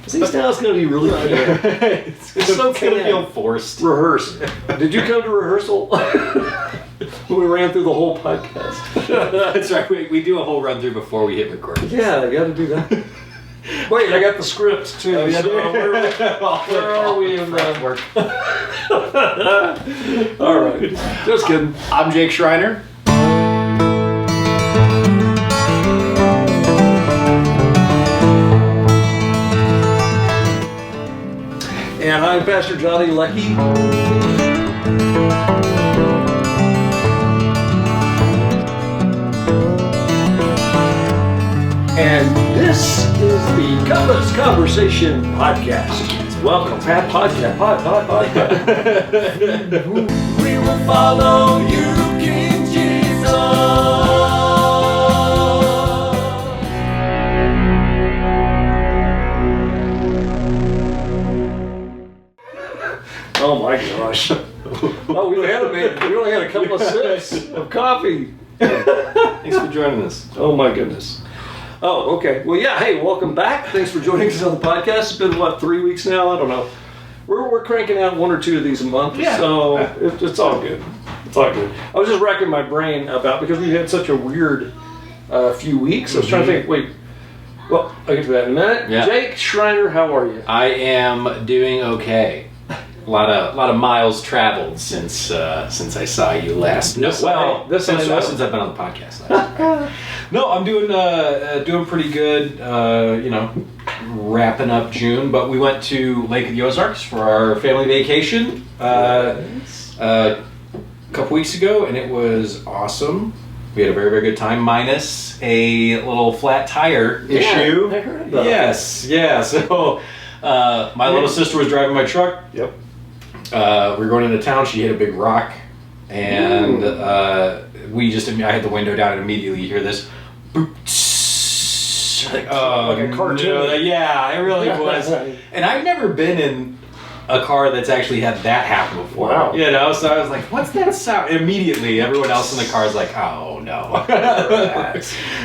See, now it's going to be really clear. It's going to feel forced. Rehearse. Did you come to rehearsal? We ran through the whole podcast. That's right. We do a whole run through before we hit record. Yeah, I got to do that. Wait, I got the script too. Yeah, So where are we in work? All right, just kidding. I'm Jake Schriner. And I'm Pastor Johnny Leckie. And this is the Couples Conversation Podcast. Welcome, Pat. Podcast. We will follow you, King Jesus. Oh my gosh. Oh, we only had a couple of sips of coffee. Thanks for joining us. Oh my goodness. Oh, okay. Well, yeah. Hey, welcome back. Thanks for joining us on the podcast. It's been, 3 weeks now? I don't know. We're cranking out 1 or 2 of these a month. Yeah. So it's all good. It's all good. I was just racking my brain about, because we've had such a weird few weeks. I was trying to think, wait. Well, I'll get to that in a minute. Yeah. Jake Schriner, how are you? I am doing okay. A lot of miles traveled since I saw you last. Since I've been on the podcast last. No, I'm doing pretty good. Wrapping up June, but we went to Lake of the Ozarks for our family vacation a couple weeks ago, and it was awesome. We had a very, very good time, minus a little flat tire issue. I heard about Yes. So my little sister was driving my truck. Yep. We were going into town. She hit a big rock, and I had the window down, and immediately you hear this boop, like a cartoon. No, yeah, it really was. And I've never been in a car that's actually had that happen before. Wow. So I was like, "What's that sound?" And immediately, everyone else in the car is like, "Oh no!"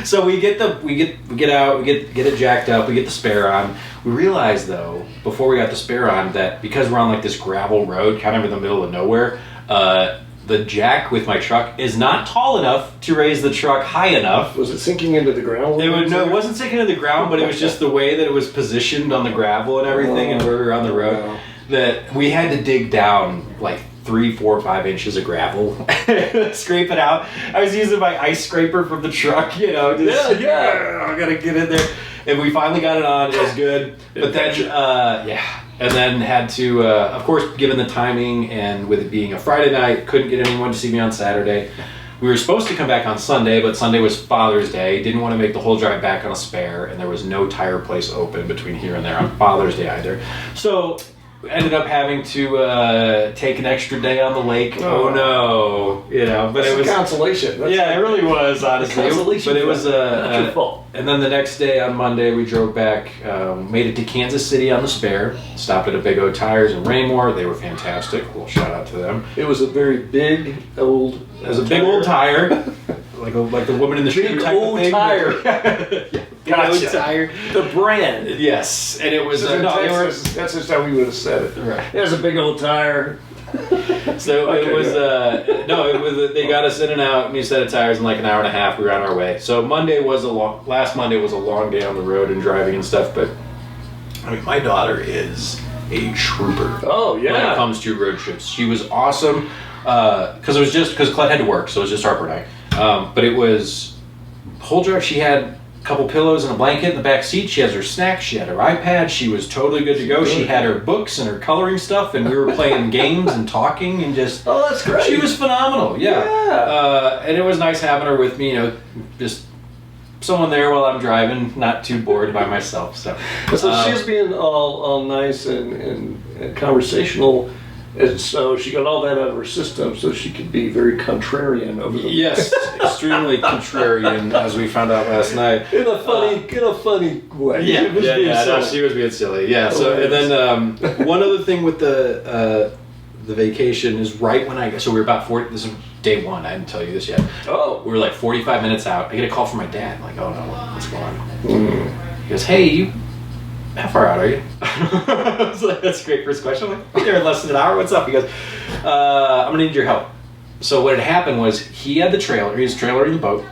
So we get out, we get it jacked up, we get the spare on. We realized though, before we got the spare on, that because we're on like this gravel road, kind of in the middle of nowhere, the jack with my truck is not tall enough to raise the truck high enough. Was it sinking into the ground? It wasn't sinking into the ground, but it was just the way that it was positioned on the gravel and everything, and where we were on the road. Wow. That we had to dig down like 3, 4, 5 inches of gravel, scrape it out. I was using my ice scraper from the truck, I gotta get in there. And we finally got it on. It was good. But then, and then had to, of course, given the timing and with it being a Friday night, couldn't get anyone to see me on Saturday. We were supposed to come back on Sunday, but Sunday was Father's Day. Didn't want to make the whole drive back on a spare, and there was no tire place open between here and there on Father's Day either. So ended up having to take an extra day on the lake. Oh no, but it was consolation. It really was, honestly. But it was not your fault. And then the next day on Monday, we drove back, made it to Kansas City on the spare. Stopped at a Big O Tires in Raymore. They were fantastic. Well, shout out to them. It was a very big old. It was a big old tire, like the woman in the shoe type old of thing. Tire. Gotcha. Tire. The brand. Yes, and it was that's just how we would have said it. Right. There's a big old tire. So Okay, it was they got us in and out, new set of tires in like an hour and a half. We were on our way. So last Monday was a long day on the road and driving and stuff. But I mean, my daughter is a trooper. Oh yeah. When it comes to road trips, she was awesome. Because Clyde had to work, so it was just Harper and I. But it was whole drive. She had a couple pillows and a blanket in the back seat. She has her snacks. She had her iPad. She was totally good to go. She had her books and her coloring stuff, and we were playing games and talking and just. Oh, that's great. She was phenomenal. Yeah. And it was nice having her with me. Just someone there while I'm driving, not too bored by myself. So she's being all nice and conversational. And so she got all that out of her system, so she could be very contrarian over the. Yes, extremely contrarian, as we found out last night. In a funny way. Yeah. No, she was being silly. Yeah. So and then one other thing with the vacation is right when so we were about 40. This is day one. I didn't tell you this yet. Oh. We were like 45 minutes out. I get a call from my dad. I'm like, oh no, what's going on? He goes, hey, how far out are you? I was like, that's a great first question. I'm like, you're in less than an hour. What's up? He goes, I'm going to need your help. So what had happened was he had the trailer. He was trailering the boat.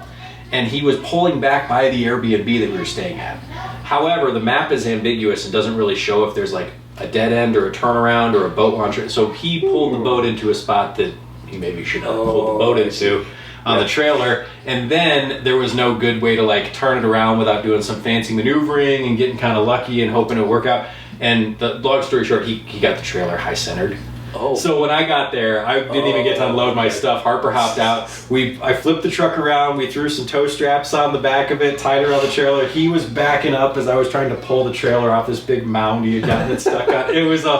And he was pulling back by the Airbnb that we were staying at. However, the map is ambiguous and doesn't really show if there's like a dead end or a turnaround or a boat launcher. So he pulled the boat into a spot that he maybe should not pull the boat into on the trailer. And then there was no good way to like turn it around without doing some fancy maneuvering and getting kind of lucky and hoping it would work out. And the long story short, he got the trailer high centered. Oh. So when I got there, I didn't even get to unload my stuff. Harper hopped out. I flipped the truck around. We threw some tow straps on the back of it, tied it around the trailer. He was backing up as I was trying to pull the trailer off this big mound he had gotten it stuck on. It was a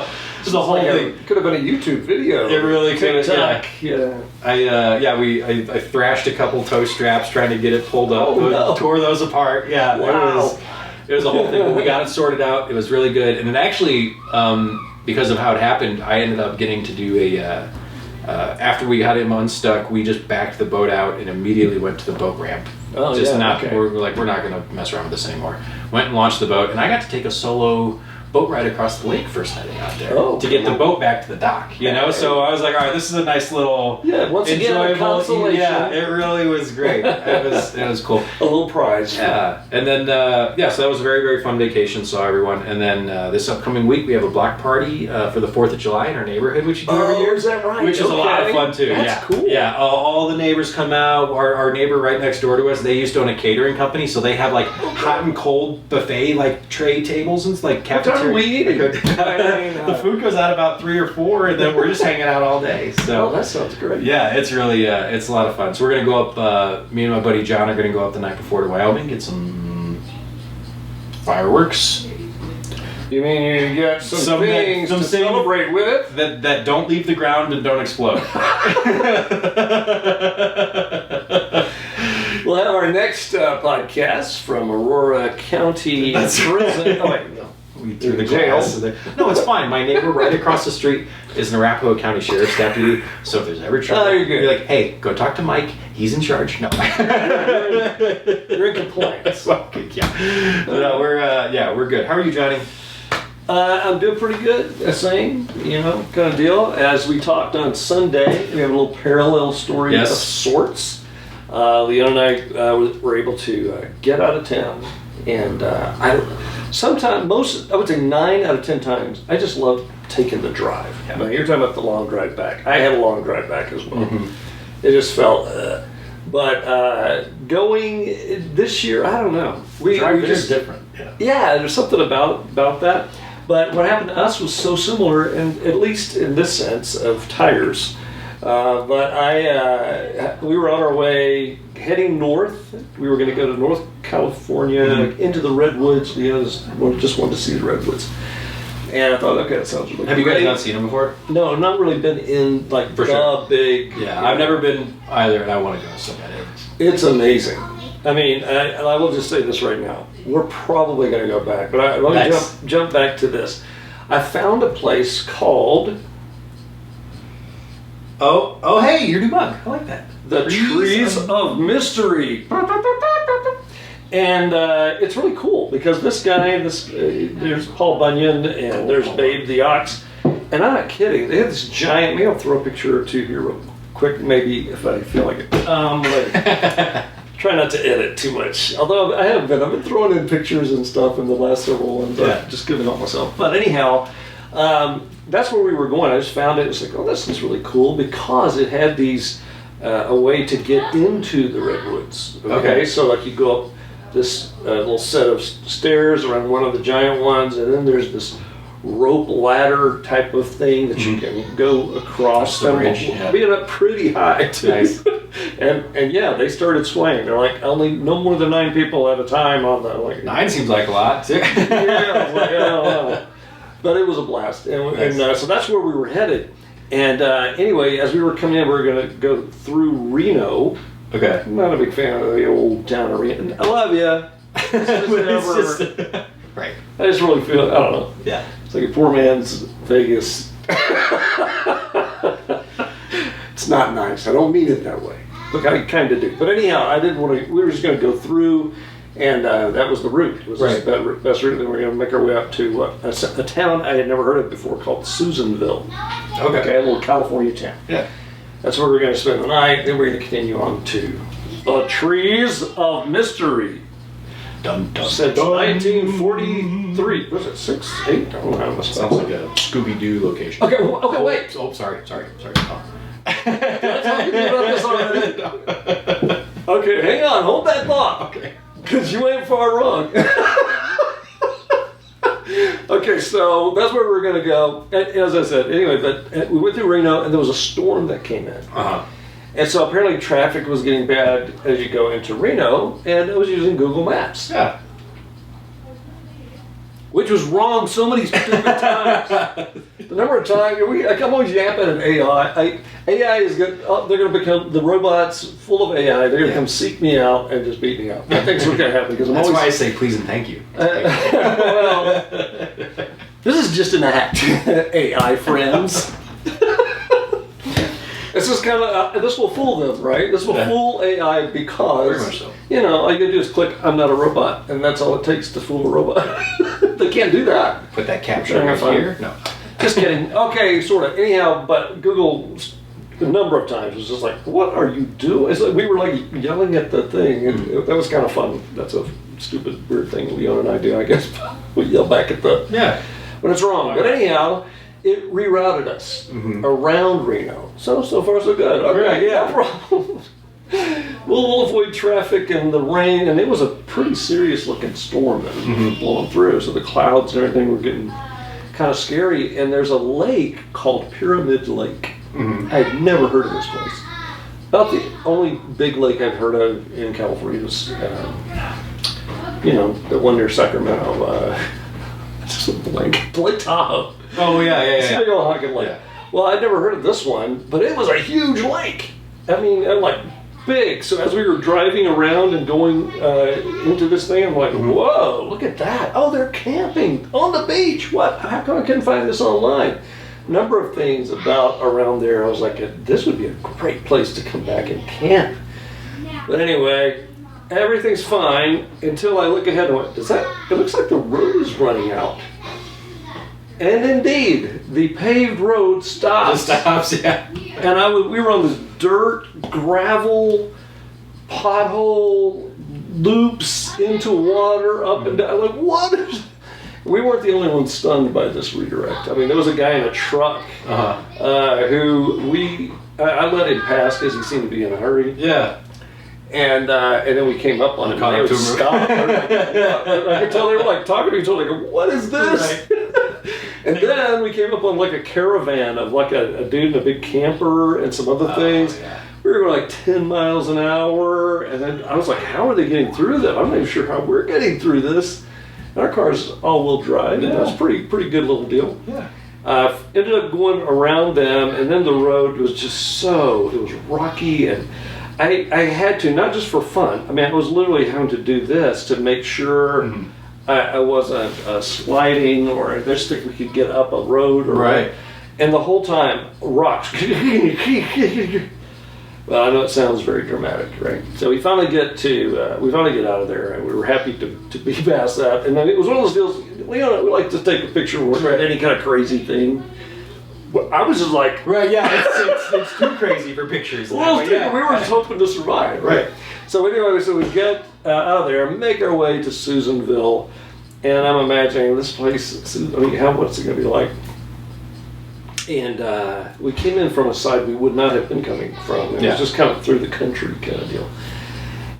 whole thing. It could have been a YouTube video. It really could have. Yeah. I thrashed a couple tow straps trying to get it pulled up. Tore those apart. Yeah. Wow. It was a whole thing. But we got it sorted out. It was really good. And it actually, because of how it happened, I ended up getting to do after we got him unstuck, we just backed the boat out and immediately went to the boat ramp. Oh, just yeah, not, okay. we're not going to mess around with this anymore. Went and launched the boat, and I got to take a solo boat ride across the lake first night out there to get the boat back to the dock, you know? So I was like, all right, this is a nice little once again, a consolation. Yeah, it really was great. It was cool. A little prize. Yeah, and then, so that was a very, very fun vacation, saw everyone. And then this upcoming week, we have a block party for the 4th of July in our neighborhood, which you do every year. Is that right? Which is a lot of fun, too. That's cool. Yeah, all the neighbors come out. Our neighbor right next door to us, they used to own a catering company, so they have like hot and cold buffet, like tray tables and like cafeteria. What time are we eating? The food goes out about 3 or 4, and then we're just hanging out all day. So that sounds great. yeah, it's really it's a lot of fun. So we're gonna go up. Me and my buddy John are gonna go up the night before to Wyoming, get some fireworks. You mean you get some things to celebrate with it that don't leave the ground and don't explode. We'll have our next podcast from Aurora County Prison. Oh wait, no. We threw the glass in there. No, it's fine. My neighbor right across the street is an Arapahoe County Sheriff's deputy. So if there's ever trouble, you're like, hey, go talk to Mike. He's in charge. No, you're in compliance. Yeah. No, we're good. How are you, Johnny? I'm doing pretty good. Same, kind of deal. As we talked on Sunday, we have a little parallel story of sorts. Leon and I were able to get out of town, and I would say 9 out of 10 times, I just love taking the drive. Yeah. Now, you're talking about the long drive back. I had a long drive back as well. Mm-hmm. It just felt, but going this year, I don't know. We just different. Yeah, there's something about that. But what happened to us was so similar, and at least in this sense of tires. But we were on our way heading north. We were going to go to North California, into the redwoods. Just wanted to see the redwoods. And I thought, okay, that sounds really Have you guys not seen them before? No, I've not really been in big. Yeah, I've never been either, and I want to go so bad. It's amazing. I mean, I will just say this right now. We're probably going to go back, but let me jump back to this. I found a place called... Oh, hey, your new mug. I like that. The Trees of Mystery. And it's really cool because this guy, there's Paul Bunyan and there's Babe the Ox. And I'm not kidding. They have this giant, maybe I'll throw a picture or two here real quick, maybe if I feel like it. Try not to edit too much. Although I've been throwing in pictures and stuff in the last several ones. I've just given up myself. But anyhow, that's where we were going. I just found it. It's like, oh, this is really cool because it had these, a way to get into the redwoods. Okay. So like you go up this little set of stairs around one of the giant ones, and then there's this rope ladder type of thing that you can go across. The bridge, being up pretty high too. Nice. and yeah, they started swaying. They're like only no more than 9 people at a time on the 9 seems like a lot too. Yeah, but it was a blast, and so that's where we were headed. And anyway, as we were coming in, we were going to go through Reno. Okay. I'm not a big fan of the old town of Reno. I love you. Right. I just really feel, I don't know. Yeah. It's like a poor man's Vegas. It's not nice. I don't mean it that way. Look, I kind of do. But anyhow, I didn't want to, we were just going to go through And that was the route. It was Right. the best route. Then we were going to make our way up to a town I had never heard of before called Susanville. Okay, a little California town. Yeah. That's where we're going to spend the night. Then we're going to continue on to the Trees of Mystery. Dun, dun, Since dun. 1943. Was it 6, 8? I don't know how much. Sounds like a Scooby-Doo location. Okay, wait. Oh, sorry. Oh. Did I talk to you about this already? Okay, hang on. Hold that thought. Okay. Because you ain't far wrong. Okay, so that's where we're going to go. And as I said, anyway, but we went through Reno and there was a storm that came in. Uh-huh. And so apparently traffic was getting bad as you go into Reno, and I was using Google Maps. Yeah. Which was wrong so many stupid times. The number of times, I'm always yapping at AI. AI is good. They're going to become, the robots full of AI, they're going to come seek me out and just beat me up. I think it's what's going to happen because I'm That's always... why I say please and thank you. Well, this is just an act, AI friends. This is kind of, this will fool them, right? This will fool AI because, Very much so. you know, all you gotta do is click, I'm not a robot, and that's all it takes to fool a robot. They can't do that. Put that caption Sure, right fine. here. No. Just kidding. Okay, sort of. Anyhow, but Google, a number of times, was just like, what are you doing? It's like we were like yelling at the thing, and that was kind of fun. That's a stupid, weird thing Leon and I do, I guess. We yell back at the... Yeah. When it's wrong. But anyhow, it rerouted us around Reno. So far so good. Okay, Right, yeah. no problem. We'll avoid traffic and the rain, and it was a pretty serious looking storm that was blowing through. So the clouds and everything were getting kind of scary. And there's a lake called Pyramid Lake. I'd never heard of this place. About the only big lake I've heard of in California was, you know, the one near Sacramento. Just a blank. Lake Tahoe. Oh, yeah. It's a big old honking lake. Yeah. Well, I'd never heard of this one, but it was a huge lake. I mean, like big. So as we were driving around and going into this thing, I'm like, whoa, look at that. Oh, they're camping on the beach. What? How come I couldn't find this online? Number of things about around there. I was like, this would be a great place to come back and camp. But anyway, everything's fine until I look ahead and went, it looks like the road is running out. And indeed, the paved road stops. It stops, yeah. And we were on this dirt, gravel, pothole, loops into water, up and down. Like, what is... We weren't the only ones stunned by this redirect. I mean, there was a guy in a truck who I let him pass because he seemed to be in a hurry. Yeah. And then we came up on him and they would stop. I could tell they were like talking to each other, like, what is this? And then we came up on like a caravan of like a dude in a big camper and some other things. Yeah. We were going like 10 miles an hour. And then I was like, how are they getting through that? I'm not even sure how we're getting through this. And our car's all-wheel drive. And that's pretty good little deal. Yeah. Ended up going around them, and then the road was just it was rocky, and I had to, not just for fun, I mean, I was literally having to do this to make sure I wasn't sliding, or I just think we could get up a road. Or and the whole time, rocks. Well, I know it sounds very dramatic, right? So we finally get out of there, and we were happy to be past that. And then it was one of those deals, Leon, we like to take a picture when we're at any kind of crazy thing. Well, I was just like... Right, yeah, it's too crazy for pictures. Well, we were just hoping to survive, right? So anyway, so we get out of there, make our way to Susanville, and I'm imagining this place, I mean, what's it going to be like? And we came in from a side we would not have been coming from. It was just kind of through the country kind of deal.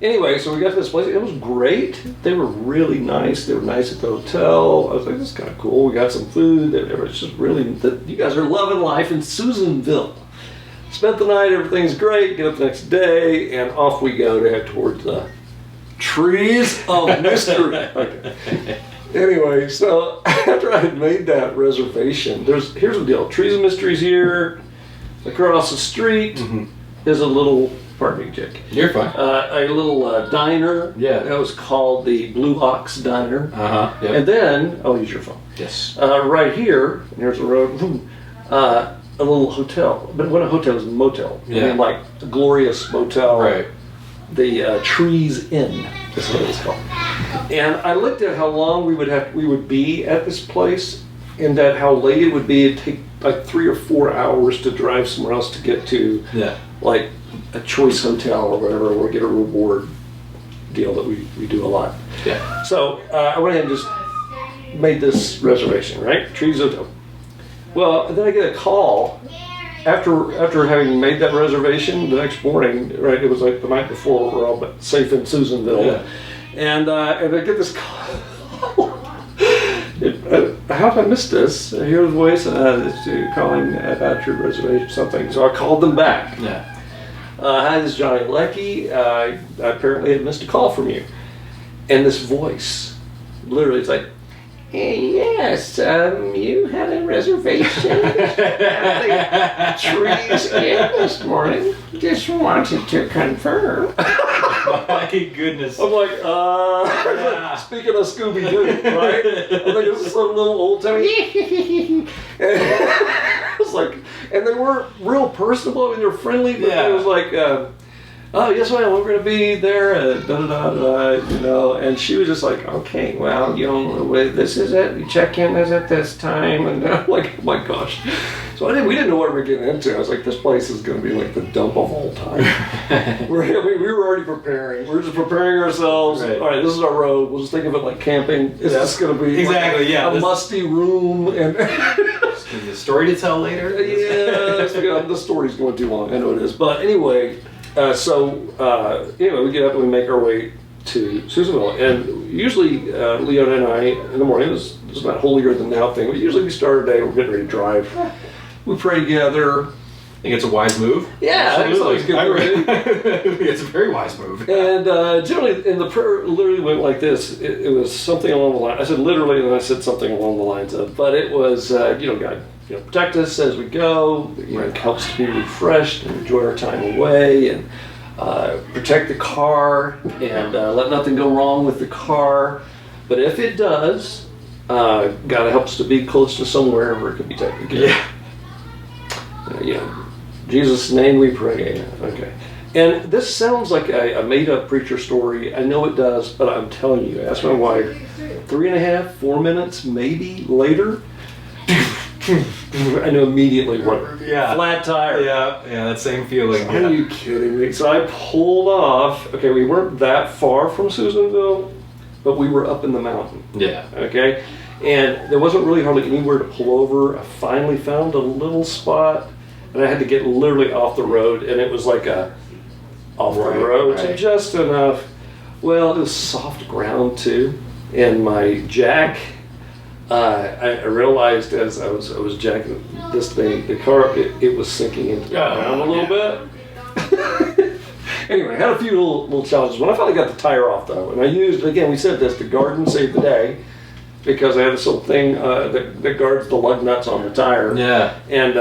Anyway, so we got to this place. It was great. They were really nice. They were nice at the hotel. I was like, this is kind of cool. We got some food. It was just really, you guys are loving life in Susanville. Spent the night. Everything's great. Get up the next day, and off we go to head towards the Trees of Mystery. Okay. Anyway, so after I had made that reservation, here's the deal. Trees of Mystery's here. Across the street is a little, pardon me, Jake. You're fine. A little diner. Yeah. That was called the Blue Ox Diner. Yep. And then, I'll use your phone. Yes. Right here, and here's the road, a little hotel. But what a hotel is, a motel. Yeah. I mean, like a glorious motel. Right. The Trees Inn is what it's called. And I looked at how long we would be at this place, and that how late it would be. It'd take like 3 or 4 hours to drive somewhere else to get to like a choice hotel or whatever, or get a reward deal that we do a lot. Yeah. So I went ahead and just made this reservation, right? Trees Hotel. Well, then I get a call after having made that reservation the next morning, right? It was like the night before, we're all but safe in Susanville. Yeah. And I get this call. How did I miss this? I hear the voice calling about your reservation or something. So I called them back. Yeah. Hi, this is Johnny Leckie. I apparently had missed a call from you. And this voice, literally, it's like, hey, yes, you had a reservation at the Trees Inn this morning. Just wanted to confirm. My goodness. I'm like, speaking of Scooby-Doo, right? I'm like, this is some little old time. I was like, and they weren't real personable. I mean, they were friendly, but it was like, oh, yes, ma'am, we're going to be there, you know, and she was just like, okay, well, you know, this is it, you check in is at this time, and I'm like, oh my gosh. So we didn't know what we were getting into. I was like, this place is going to be like the dump of all time. we were already preparing. We were just preparing ourselves. Right. All right, this is our road. We'll just think of it like camping. Is this going to be exactly, a musty room? And a story to tell later? The story's going too long. I know it is. But anyway, anyway, we get up and we make our way to Susanville. And usually, Leona and I, in the morning, this is not holier than thou thing, but usually we start our day, we're getting ready to drive. We pray together. I think it's a wise move. Yeah, absolutely. It's a very wise move. And generally, and the prayer literally went like this. It was something along the line. I said literally, and then I said something along the lines of, but it was, God, protect us as we go. It helps to be refreshed and enjoy our time away, and protect the car, and let nothing go wrong with the car. But if it does, God helps to be close to somewhere where it could be taken care of. Yeah. In Jesus' name we pray. Amen. Okay. And this sounds like a made-up preacher story. I know it does, but I'm telling you, ask my wife, 3.5, 4 minutes, maybe later, I know immediately what. Yeah. Flat tire. Yeah, that same feeling. Are you kidding me? So I pulled off. Okay, we weren't that far from Susanville, but we were up in the mountain. Yeah. Okay? And there wasn't really hardly anywhere to pull over. I finally found a little spot, and I had to get literally off the road, and it was like off the road, just enough. Well, it was soft ground too, and my jack, I realized as I was jacking this thing, the car, it was sinking into the ground a little bit. Anyway, I had a few little challenges. When I finally got the tire off though, and I used, again, we said this, the garden saved the day, because I have this little thing that guards the lug nuts on the tire. Yeah. And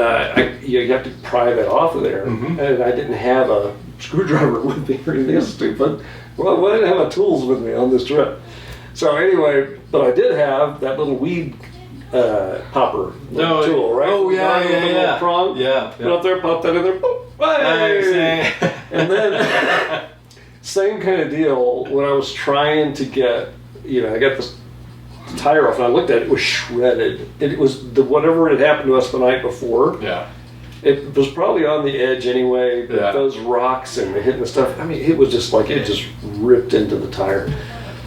you have to pry that off of there. Mm-hmm. And I didn't have a screwdriver with me or anything stupid. Well, I didn't have my tools with me on this trip. So anyway, but I did have that little weed popper tool, right? Oh, yeah. Little prong. Yeah. Put up there, pop that in there, boom, hey! And then, same kind of deal when I was trying to get, I got this tire off and I looked at it, it was shredded. It was whatever had happened to us the night before. Yeah. It was probably on the edge anyway, but those rocks and hitting the stuff, I mean, it was just like, it just ripped into the tire.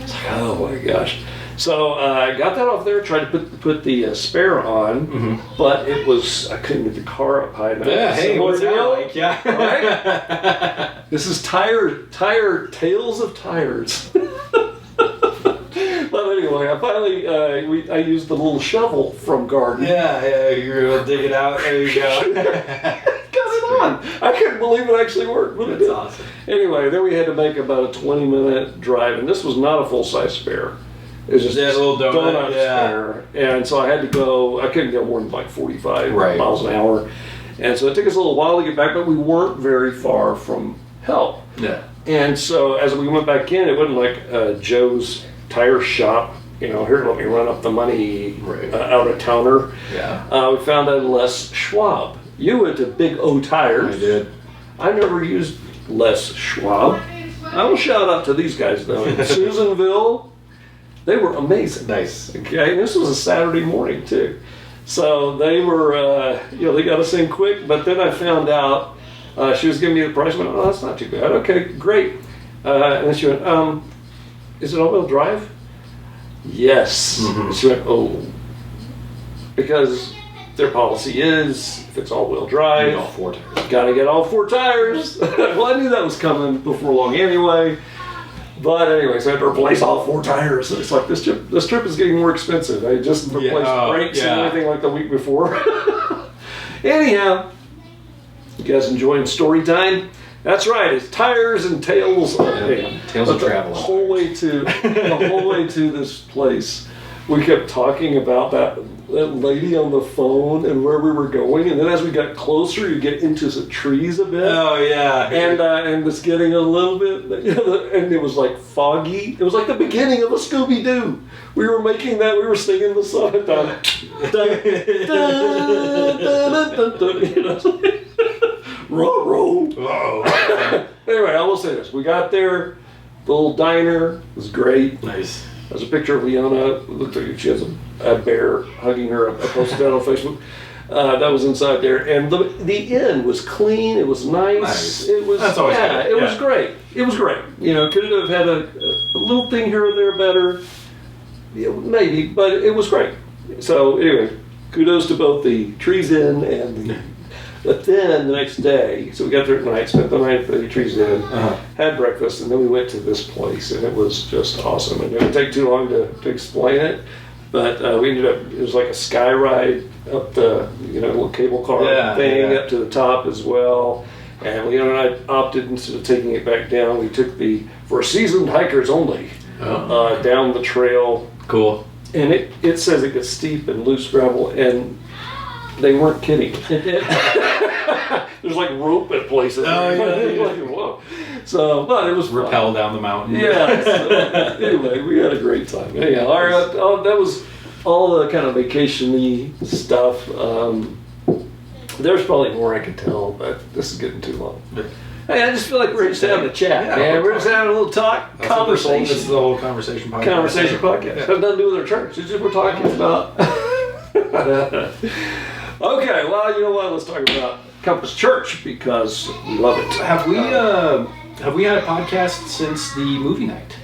It's like, oh my gosh. So I got that off there, tried to put the spare on, but it was, I couldn't get the car up high enough. Yeah, hey, what's that like? Yeah. Right? This is tales of tires. But anyway, I finally, I used the little shovel from garden. Yeah, you're going to dig it out. There you go. Got it on. I couldn't believe it actually worked. But That's awesome. Anyway, then we had to make about a 20-minute drive, and this was not a full-size spare. It was just a little donut spare. And so I had to go, I couldn't go more than like 45 miles an hour. And so it took us a little while to get back, but we weren't very far from help. Yeah. And so as we went back in, it wasn't like Joe's tire shop, here, let me run up the money, out of towner. Yeah. We found out Les Schwab. You went to Big O Tires. I did. I never used Les Schwab. I will shout out to these guys though. In Susanville, They were amazing. Nice. Okay, and this was a Saturday morning too. So they were, they got us in quick, but then I found out she was giving me the price. I went, oh, that's not too bad. Okay, great. And then she went, is it all-wheel drive? Yes. Mm-hmm. She went, oh, because their policy is, if it's all-wheel drive, You need all 4 tires. gotta get all 4 tires. Well, I knew that was coming before long anyway. But anyway, so I had to replace all 4 tires. It's like this trip is getting more expensive. I just replaced brakes and everything like the week before. Anyhow, you guys enjoying story time? That's right. It's tires and tales. Tales of travel. The whole way to this place, we kept talking about that lady on the phone and where we were going, and then as we got closer, you get into some trees a bit. Oh yeah, and it's getting a little bit, and it was like foggy. It was like the beginning of a Scooby-Doo. We were making that. We were singing the song. Dun, dun, dun, dun, dun, dun, row, row. Oh. Anyway, I will say this: we got there. The little diner was great. Nice. There's a picture of Leona. It looked like she has a bear hugging her. I posted that on Facebook. That was inside there, and the inn was clean. It was nice. It was That's always good. It was great. It was great. Could it have had a little thing here or there better? Yeah, maybe, but it was great. So anyway, kudos to both the Trees Inn and the. But then the next day, so we got there at night, spent the night at the Trees Inn, had breakfast, and then we went to this place, and it was just awesome. And it didn't take too long to explain it, but we ended up, it was like a sky ride up the, little cable car thing up to the top as well. And Leona and I opted, instead of taking it back down, we took for seasoned hikers only, down the trail. Cool. And it says it gets steep and loose gravel, and they weren't kidding. There's like rope at places. Oh, yeah. Like, whoa. So, but it was fun. Rappel down the mountain. Yeah. So, anyway, we had a great time. Anyhow, that was all the kind of vacation-y stuff. There's probably more I could tell, but this is getting too long. Hey, I just feel like we're just having a chat, man. We're just having a little talk, conversation. This is the whole conversation podcast. Conversation podcast. Has nothing to do with our church. It's just we're talking about. Okay, well, you know what? Let's talk about Compass Church because we love it. Have we had a podcast since the movie night?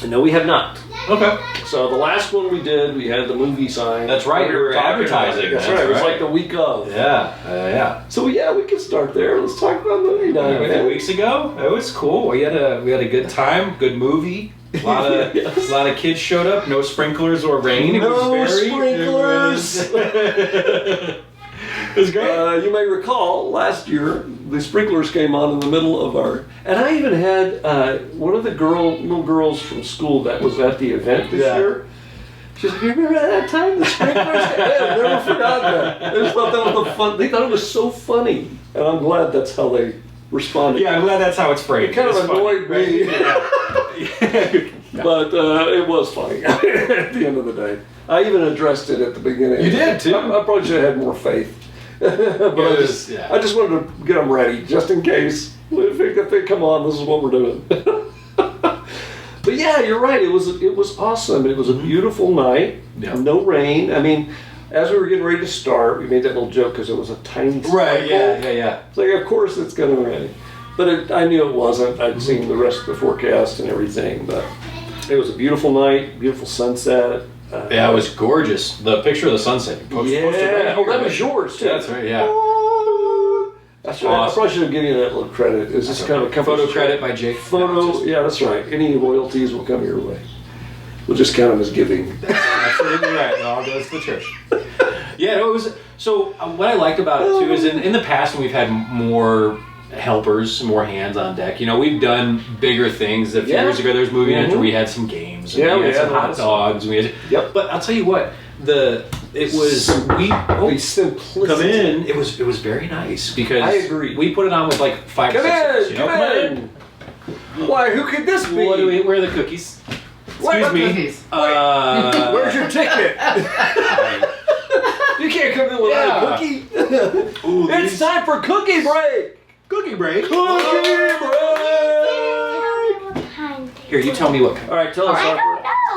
No, we have not. Okay. So the last one we did, we had the movie sign. That's right. We were advertising. That's right. It was like the week of. Yeah. So we can start there. Let's talk about movie night. A few weeks ago, it was cool. We had a good time. Good movie. A lot of kids showed up. No sprinklers or rain. No sprinklers. It was great. You may recall last year the sprinklers came on in the middle of and I even had one of the little girls from school that was at the event this year. She said, "You remember that time the sprinklers?" I've never forgotten that. They just thought that was the fun. They thought it was so funny, and I'm glad that's how they responded. Yeah, I'm glad that's how it's framed. It kind of annoyed me. But it was funny at the end of the day. I even addressed it at the beginning. You did too. I probably should have had more faith. But I just wanted to get them ready, just in case. If they come on, this is what we're doing. But yeah, you're right. It was awesome. It was a beautiful night. Yeah. No rain. I mean, as we were getting ready to start, we made that little joke because it was a tiny sprinkle. Right, yeah. It's like, of course it's going to rain. But I knew it wasn't. I'd seen the rest of the forecast and everything. But it was a beautiful night, beautiful sunset. Yeah, it was gorgeous. The picture of the sunset. Oh, that was yours too. That's right, yeah. That's right. Awesome. I probably should have given you that little credit. Is this kind of a photo credit by Jake? Yeah, that's right. Any royalties will come your way. We'll just count them as giving. That's absolutely right. It all goes to the church. Yeah, it was. So what I liked about it too is in the past when we've had more helpers, more hands on deck. We've done bigger things. A few years ago, there was movie night where we had some games. And we had some hot dogs. But I'll tell you what, the simplicity. Come in. It was very nice because I agree. We put it on with like 5 or 6. Come in. Why? Who could this be? Where are the cookies? Excuse me. Cookies. Where's your ticket? You can't come in without a cookie. Ooh, it's time for cookie break. Cookie break. Cookie break. Here, you tell me what. All right, tell us.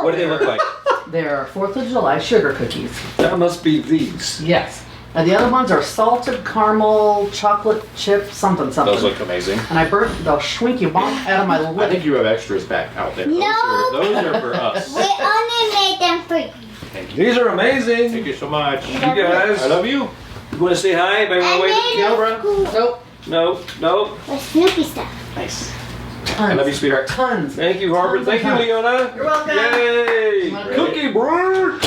What do they look like? They're 4th of July sugar cookies. That must be these. Yes. And the other ones are salted caramel, chocolate chip, something. Those look amazing. And I burnt the Schwinky Bonk out of my lip. I think you have extras back out there. No. Those are for us. We only made them for you. Thank you. These are amazing. Thank you so much. You guys. I love you. You want to say hi? Anybody want to wave at the camera? Nope. No. No. With Snoopy stuff. Nice. Tons. I love you, sweetheart. Tons. Thank you, Harvard. Tons Thank you, and tons. Leona. You're welcome. Yay! Ready? Cookie break.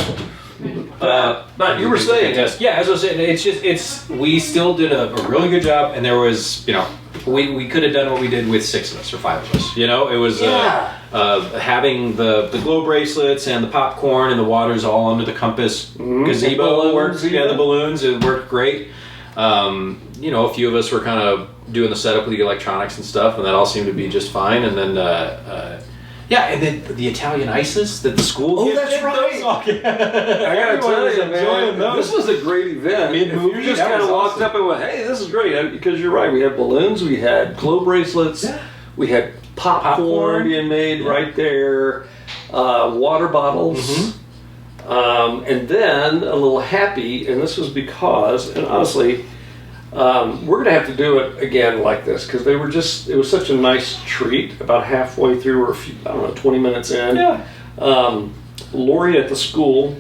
But you were saying, Yeah, as I was saying, we still did a really good job, and there was, we could have done what we did with 6 of us or 5 of us. It was having the glow bracelets and the popcorn and the waters all under the compass gazebo Balloons, worked. Yeah, the balloons, it worked great. A few of us were kind of doing the setup with the electronics and stuff, and that all seemed to be just fine. And then, and then the Italian ices that the school. Oh, that's right. Those all- I gotta tell you, man, this was a great event. If you just kind of walked up and went, "Hey, this is great," because you're right. We had balloons, we had glow bracelets, we had popcorn being made right there, water bottles, and then a little happy. And this was because, and honestly, we're gonna have to do it again like this because it was such a nice treat. About halfway through, or 20 minutes in. Yeah. Lori at the school,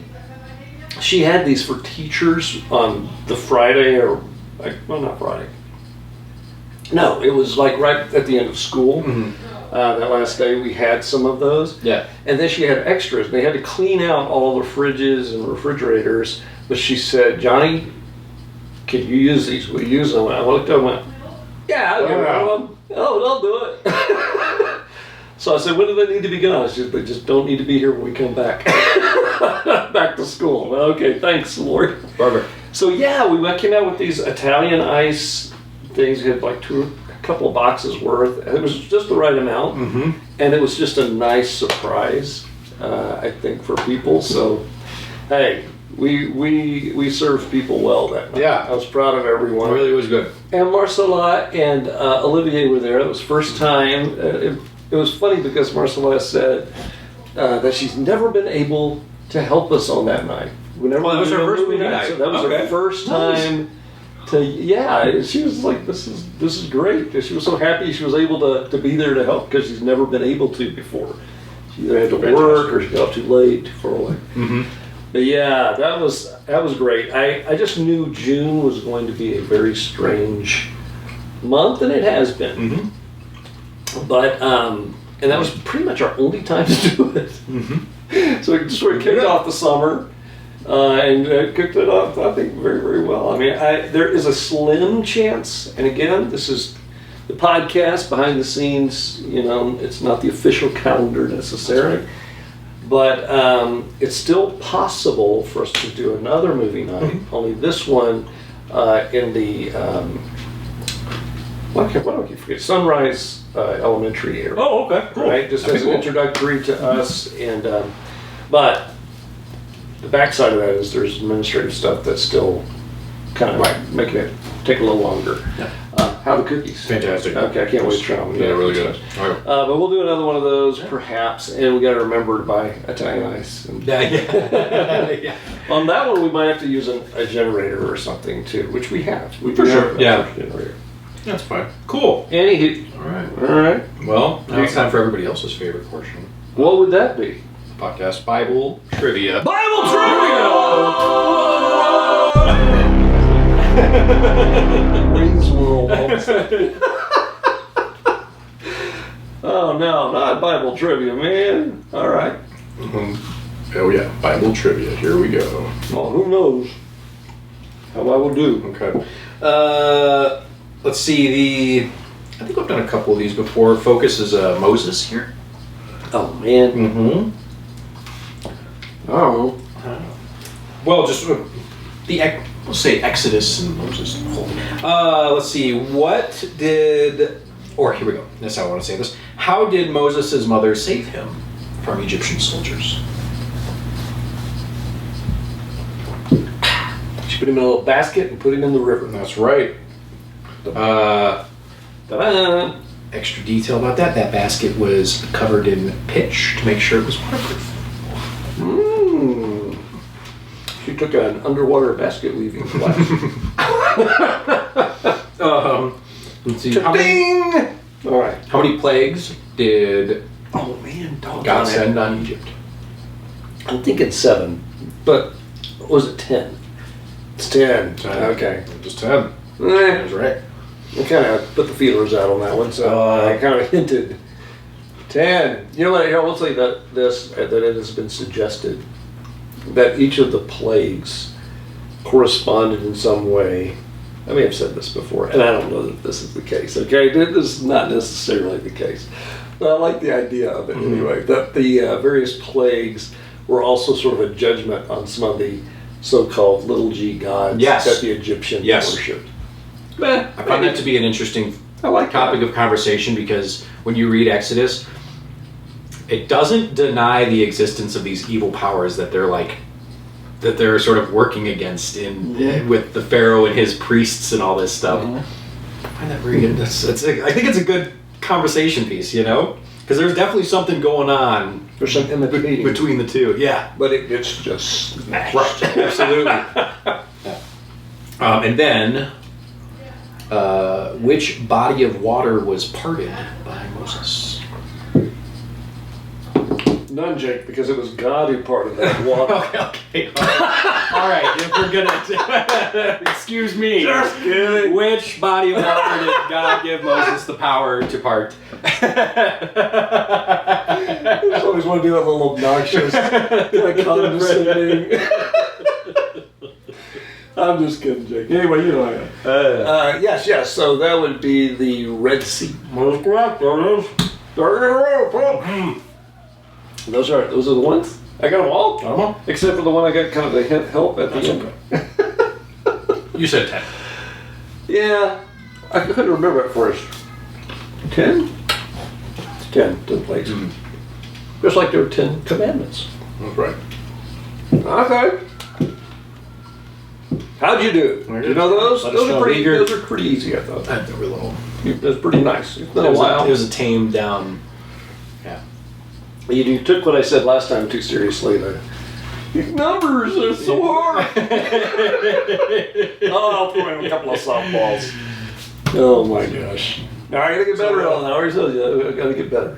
she had these for teachers on the Friday, not Friday. No, it was like right at the end of school. That last day we had some of those. Yeah. And then she had extras. They had to clean out all the fridges and refrigerators. But she said, "Johnny, can you use these? Will you use them?" And I looked up and went, "Yeah, I'll get rid of them. Oh, I'll do it." So I said, "When do they need to be gone?" She said, "They just don't need to be here when we come back." Back to school. Well, okay, thanks, Lord. Barbara. So yeah, we came out with these Italian ice things. We had like a couple of boxes worth. And it was just the right amount. And it was just a nice surprise, I think, for people. So, hey, we served people well that night. Yeah. I was proud of everyone. It really was good. And Marcella and Olivier were there. It was first time. It was funny because Marcella said that she's never been able to help us on that night. That was her first movie night. So that was her first time. She was like, "This is great." She was so happy she was able to be there to help because she's never been able to before. She either had to work or she got up too late for a while. But yeah, that was great. I just knew June was going to be a very strange month, and it has been. But and that was pretty much our only time to do it. So we just sort of kicked off the summer and kicked it off, I think, very, very well. I mean, there is a slim chance, and again, this is the podcast behind the scenes. It's not the official calendar necessarily. But it's still possible for us to do another movie night, only this one in the, why do I keep forgetting? Sunrise Elementary area. Oh, okay, cool. Right, just as an introductory to us. And but the backside of that is there's administrative stuff that's still kind of making it take a little longer. Yeah. How are the cookies? Fantastic. Okay, I can't wait to try them. Yeah, really good. All right. But we'll do another one of those perhaps, and we got to remember to buy Italian ice. And Yeah. on that one, we might have to use a generator or something too, which we have. We For do sure, have a yeah. generator. That's fine. Cool. Anywho, All right. all right. Well, now it's time for everybody else's favorite portion. What would that be? Podcast Bible Trivia. Bible trivia. Wings World. Oh no, not Bible trivia, man. All right. Oh yeah, Bible Trivia. Here we go. Well, who knows how I will do. Okay. Let's see. I think I've done a couple of these before. Focus is Moses here. Oh man. Mm-hmm. I don't know. Well, just we'll say Exodus and Moses. Let's see. Here we go. That's how I want to say this. How did Moses' mother save him from Egyptian soldiers? She put him in a little basket and put him in the river. That's right. Ta-da! Extra detail about that. That basket was covered in pitch to make sure it was waterproof. took an underwater basket weaving class. Let's see. Ding! All right. How many plagues did Oh man, God send on Egypt? I'm thinking 7, but was it 10? It's 10. 10. Okay. Just 10. Eh, That's right. I kind of put the feelers out on that one, so I kind of hinted 10. You know what? Here, I'll say that it has been suggested that each of the plagues corresponded in some way. I may have said this before, and I don't know that this is the case. Okay, this is not necessarily the case, but I like the idea of it anyway. That the various plagues were also sort of a judgment on some of the so-called little g gods that the Egyptians worshipped. I find that to be an interesting topic of conversation, because when you read Exodus, it doesn't deny the existence of these evil powers that they're sort of working against with the Pharaoh and his priests and all this stuff. I find that very good. I think it's a good conversation piece, because there's definitely something going on. There's some imitating between the two, yeah. But it's just smashed. Right, absolutely. And then, which body of water was parted by Moses? None, Jake, because it was God who parted that water. Okay. All right, if we're gonna excuse me. Just kidding. Which body of water did God give Moses the power to part? I just always want to do that little obnoxious, condescending. I'm just kidding, Jake. Anyway, you know I am. Yes. So that would be the Red Sea. Most correct. Those are the ones. I got them all. Except for the one I got kind of the help at the end. You said 10. Yeah, I couldn't remember at first. 10? 10 plagues. Just like there were 10 commandments. That's right. Okay. How'd you do? You know those? Those are pretty easy, I thought. They were little. That's pretty nice. It's been a It while. was a tamed down. Yeah. You took what I said last time too seriously. These numbers are so hard. I'll throw in a couple of softballs. Oh my gosh. Now I gotta get better. I gotta get better.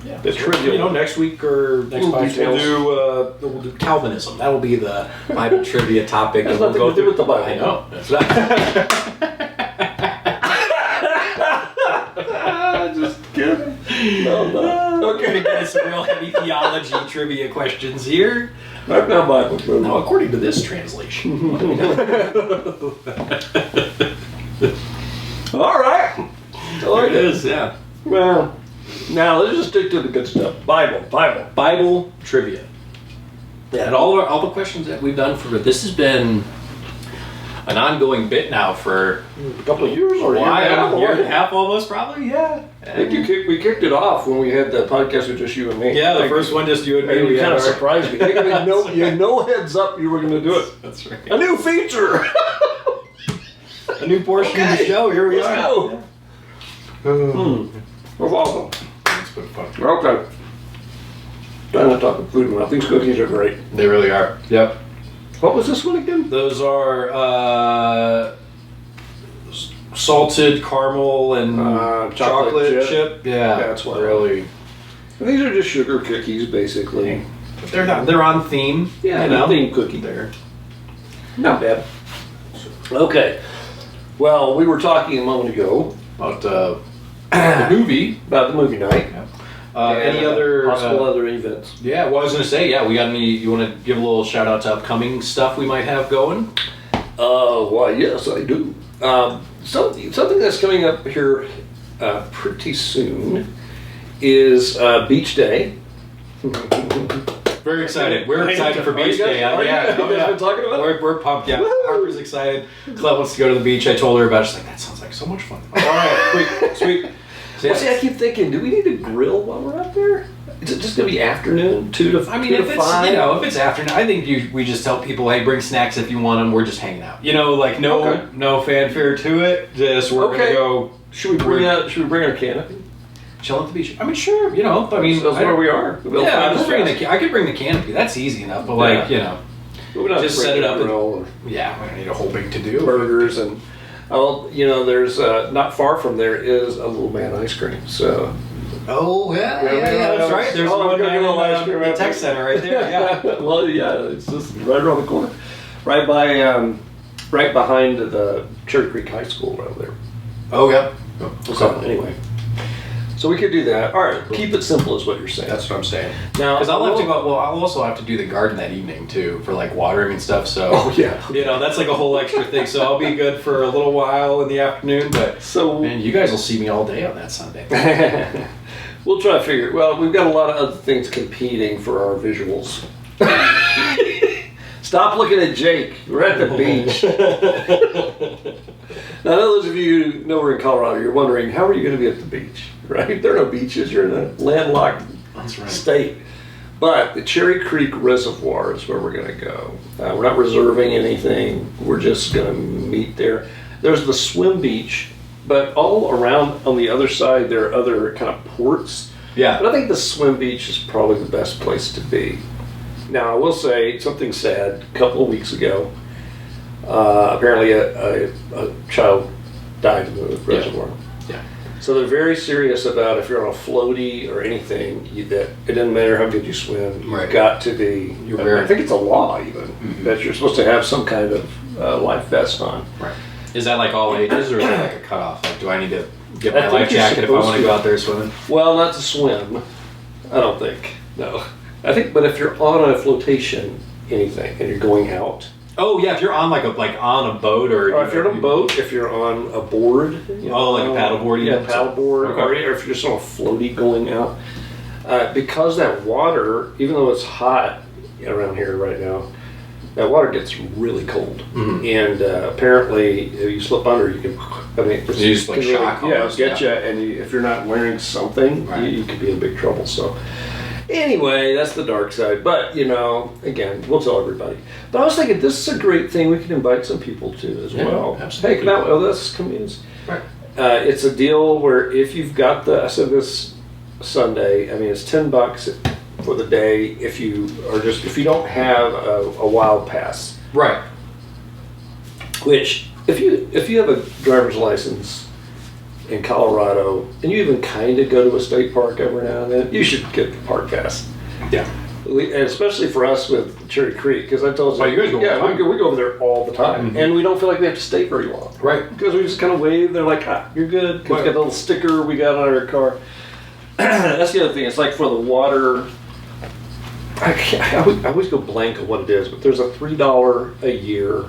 Yeah. The trivia. Next week or next podcast we'll do Calvinism. That will be the Bible trivia topic. Has nothing to do with the Bible. I know. Just kidding. No. Okay, get some real heavy theology trivia questions here. Not Bible. Now, according to this translation. All right. There it is, yeah. Well, now let's just stick to the good stuff. Bible trivia. Yeah, and all the questions that we've done for this has been an ongoing bit now for a couple of years or a year and a half almost, probably. Yeah. I think we kicked it off when we had the podcast with just you and me. Yeah, the first one just you and me. You kind of surprised me. You had no heads up you were going to do it. That's right. A new feature. A new portion of the show. Here we are. Go. That's awesome. It's been fun. Okay. Trying to talk about food now. These cookies are great. They really are. Yep. What was this one again? Those are salted caramel and chocolate chip. Yeah, that's what. Really. These are just sugar cookies, basically. But they're on theme. Yeah, theme cookie. There. Not bad. Okay. Well, we were talking a moment ago about the movie night. Yeah. Any other possible other events? Yeah, well, I was going to say, we got any? You want to give a little shout out to upcoming stuff we might have going? Why, yes, I do. Something that's coming up here pretty soon is Beach Day. Very excited. We're excited for Beach Day. Been talking about it? We're pumped. Yeah, Harper's excited. Claire wants to go to the beach. I told her about it. She's like, that sounds like so much fun. All right, sweet. Well, see, I keep thinking, do we need to grill while we're out there? Is it just going to be afternoon, 2 to 5? I mean, if it's afternoon, I think we just tell people, hey, bring snacks if you want them. We're just hanging out. No fanfare to it. Just we're gonna go. Should we bring our canopy? Chill at the beach. I mean, sure. That's where we are. I could bring the canopy. That's easy enough. But But we don't have Just to set it up and- grill Yeah, we don't need a whole big to-do. or burgers and. Oh, you know, there's not far from there is a Little Man ice cream. So Oh, yeah, that's right. There's I'm one gonna get a little ice in cream the after. tech center right there, yeah. Well, yeah, it's just right around the corner, right by, right behind the Cherry Creek High School right over there. Oh, yeah. So anyway, so we could do that. All right, keep it simple is what you're saying. That's what I'm saying. Now, Because I'll have to go. Well, I'll also have to do the garden that evening too for like watering and stuff. So Oh, yeah. you know that's like a whole extra thing. So I'll be good for a little while in the afternoon. But So man, you guys will see me all day on that Sunday. we'll try to figure. Well, we've got a lot of other things competing for our visuals. Stop looking at Jake. We're at the beach. Now, those of you who know we're in Colorado, you're wondering, how are you going to be at the beach? Right? There are no beaches. You're in a landlocked That's right. state. But the Cherry Creek Reservoir is where we're going to go. We're not reserving anything. We're just going to meet there. There's the swim beach, but all around on the other side, there are other kind of ports. Yeah. But I think the swim beach is probably the best place to be. Now, I will say something sad. A couple of weeks ago, apparently a child died in the reservoir. Yeah. So they're very serious about if you're on a floaty or anything, that it doesn't matter how good you swim, Right. you've got to be, I think it's a law even, that you're supposed to have some kind of life vest on. Right. Is that like all ages, or is that like a cutoff? Like, do I need to get my I think life you're jacket if I supposed want to to. go out there swimming? Well, not to swim, I don't think, no. I think, but if you're on a flotation, anything, and you're going out, Oh yeah, if you're on like on a boat or or if you're on a boat, if you're on a board, you Oh, like a paddleboard, yeah, even? paddleboard, Okay. or if you're just on a floaty going out, because that water, even though it's hot around here right now, that water gets really cold, Mhm. and apparently, if you slip under, you can. I mean, it's, You just, like, can really, shock yeah, almost, get yeah. you, and if you're not wearing something, Right. you could be in big trouble. So. Anyway, that's the dark side. But, you know, again, we'll tell everybody. But I was thinking this is a great thing we can invite some people to as Yeah, well. absolutely. Hey, come out with us, come in. Right. It's a deal where if you've got I said this Sunday, I mean, it's $10 for the day if you don't have a wild pass. Right. Which, if you have a driver's license in Colorado, and you even kind of go to a state park every now and then, you should get the park pass. Yeah. And especially for us with Cherry Creek, because I told you, Oh, you guys go all yeah, the time. we go over there all the time, Mhm. and we don't feel like we have to stay very long. Right. Because we just kind of wave, they're like, you're good. 'Cause we got the little sticker we got on our car. That's the other thing, it's like for the water, I always go blank on what it is, but there's a $3 a year,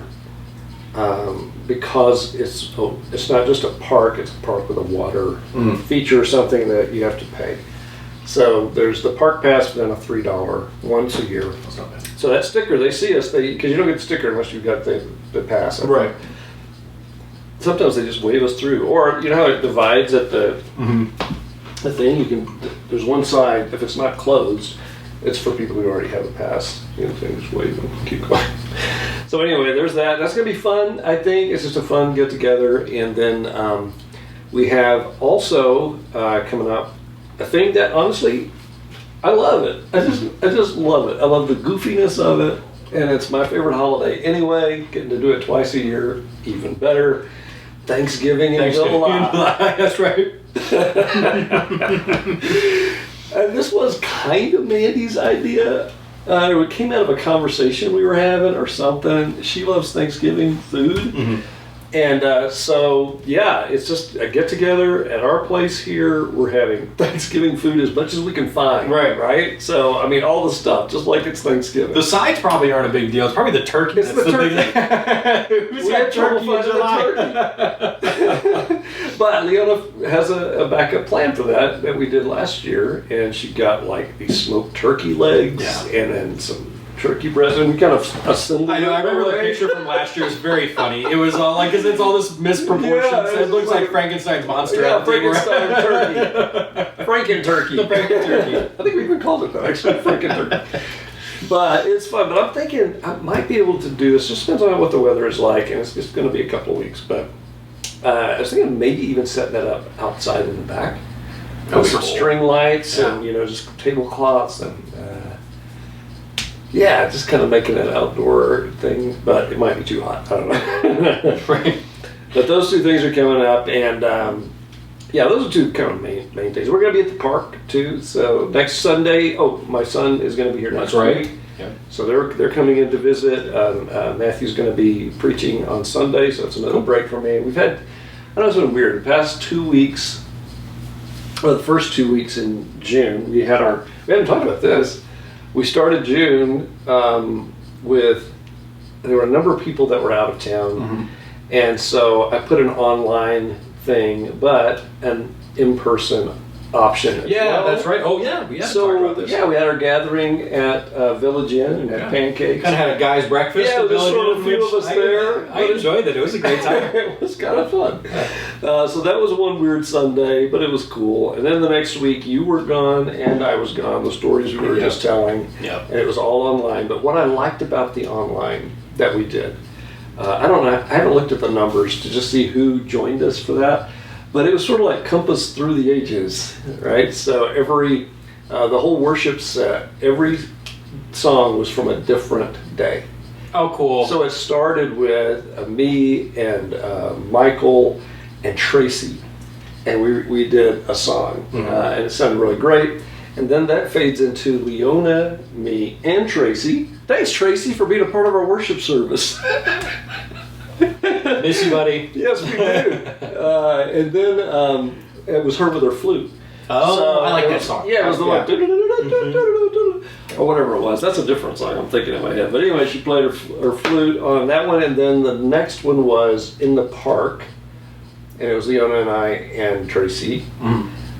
because it's not just a park, it's a park with a water Mhm. feature or something that you have to pay. So there's the park pass, but then a $3 once a year. That's not bad. So that sticker, they see us, because you don't get the sticker unless you've got the pass. Right. Sometimes they just wave us through, or you know how it divides at the Mm-hmm. thing. There's one side, if it's not closed, it's for people who already have a pass. You know, so you just wave and keep going. So anyway, there's that. That's gonna be fun. I think it's just a fun get together, and then we have also coming up a thing that honestly I love it. I just love it. I love the goofiness of it, and it's my favorite holiday anyway. Getting to do it twice a year, even better. Thanksgiving in July. That's right. And this was kind of Mandy's idea. It came out of a conversation we were having or something. She loves Thanksgiving food. Mm-hmm. And so, yeah, it's just a get together at our place here. We're having Thanksgiving food as much as we can find. Right? So, I mean, all the stuff, just like it's Thanksgiving. The sides probably aren't a big deal. It's probably the turkey. It's the turkey. Who's We got had trouble turkey in finding July? But Leona has a backup plan for that we did last year, and she got like these smoked turkey legs Yeah. and then some turkey breast, and we kind of assembled. I know. I remember the everything. picture from last year. It's very funny. It was all like, 'cause it's all this misproportions. Yeah, it looks like like- Frankenstein's monster. Yeah, out there. Frankenstein turkey. Franken turkey. The Franken turkey. I think we even called it that, actually, Franken turkey. But it's fun. But I'm thinking I might be able to do this. Just depends on what the weather is like, and it's just going to be a couple of weeks. But I was thinking maybe even setting that up outside in the back. That'd With be some cool. string lights Yeah. and, just tablecloths and yeah, just kind of making an outdoor thing, but it might be too hot. I don't know. Right. But those two things are coming up, and yeah, those are two kind of main things. We're going to be at the park too. So next Sunday, my son is going to be here next week. Yeah. So they're coming in to visit. Matthew's going to be preaching on Sunday, so it's another break for me. We've had, I know it's been weird. The past 2 weeks, well, the first 2 weeks in June, we haven't talked about this. We started June with, there were a number of people that were out of town. Mm-hmm. And so I put an online thing, but an in-person option as well. That's right. Oh, yeah. We had to talk So, about this. yeah, we had our gathering at Village Inn and had pancakes. Kind of had a guy's breakfast. Yeah, at there's Village sort of Inn, a few which of us there. I enjoyed it. It was a great time. It was kind of fun. So that was one weird Sunday, but it was cool. And then the next week, you were gone and I was gone. The stories we were just telling. Yep. And it was all online. But what I liked about the online that we did, I don't know, I haven't looked at the numbers to just see who joined us for that, but it was sort of like Compass Through the Ages, right? So the whole worship set, every song was from a different day. Oh, cool. So it started with me and Michael and Tracy, and we did a song, and it sounded really great. And then that fades into Leona, me, and Tracy. Thanks, Tracy, for being a part of our worship service. Miss you, buddy. Yes, we do. And then it was her with her flute. Oh, So I like it that was- song. Yeah, it was the one. Or whatever it was. That's a different song I'm thinking in my head. But anyway, she played her flute on that one. And then the next one was in the park. And it was Leona and I and Tracy.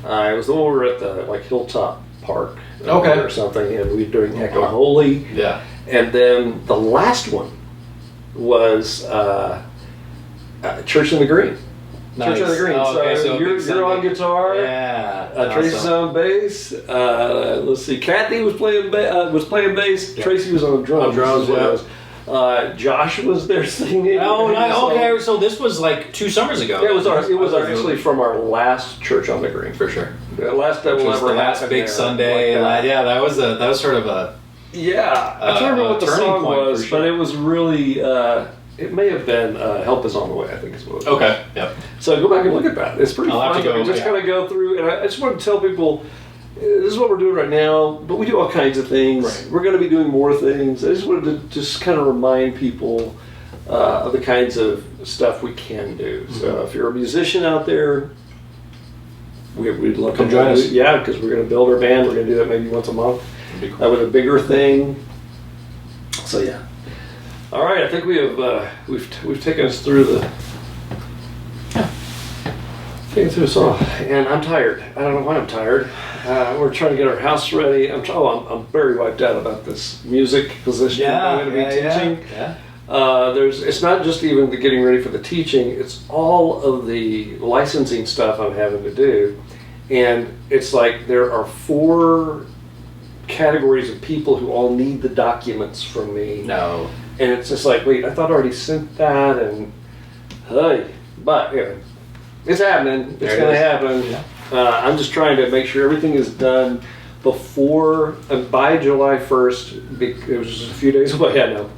It was the one we were at the Hilltop Park or something. And we were doing Echo Holy. Yeah. And then the last one was Church in the Green. Nice. Church in the Green. Oh, okay, so a big you're on Sunday. guitar. Yeah. Tracy's awesome. on bass. Let's see. Kathy was playing bass. Yeah. Tracy was on drums. On drums, is what it yeah. was. Josh was there singing. Oh, nice. So- Okay, so this was like 2 summers ago. Yeah, it was actually from our last Church on the Green. For sure. The last that Which will was ever the last happen big there, Sunday. like that. Yeah, that was sort of a. Yeah, I can't remember what the turning song point, was, for sure. but it was really. It may have been "Help Is on the Way." I think is what it was. Okay. Yep. So go back and look at that. It's pretty I'll have fun. to go, We just yeah. kind of go through, and I just want to tell people this is what we're doing right now. But we do all kinds of things. Right. We're going to be doing more things. I just wanted to just kind of remind people of the kinds of stuff we can do. So if you're a musician out there, we'd love Come to join us. Yeah, because we're going to build our band. We're going to do that maybe once a month. That'd be cool. With a bigger thing. So yeah. All right, I think we have we've taken us through this all, and I'm tired. I don't know why I'm tired. We're trying to get our house ready. I'm very wiped out about this music position I'm going to be teaching. Yeah. It's not just even the getting ready for the teaching. It's all of the licensing stuff I'm having to do, and it's like there are 4 categories of people who all need the documents from me. No. And it's just like, wait, I thought I already sent that, and hey, but anyway, it's happening. It's going to happen. Yeah. I'm just trying to make sure everything is done before, by July 1st. It was just a few days away. I know.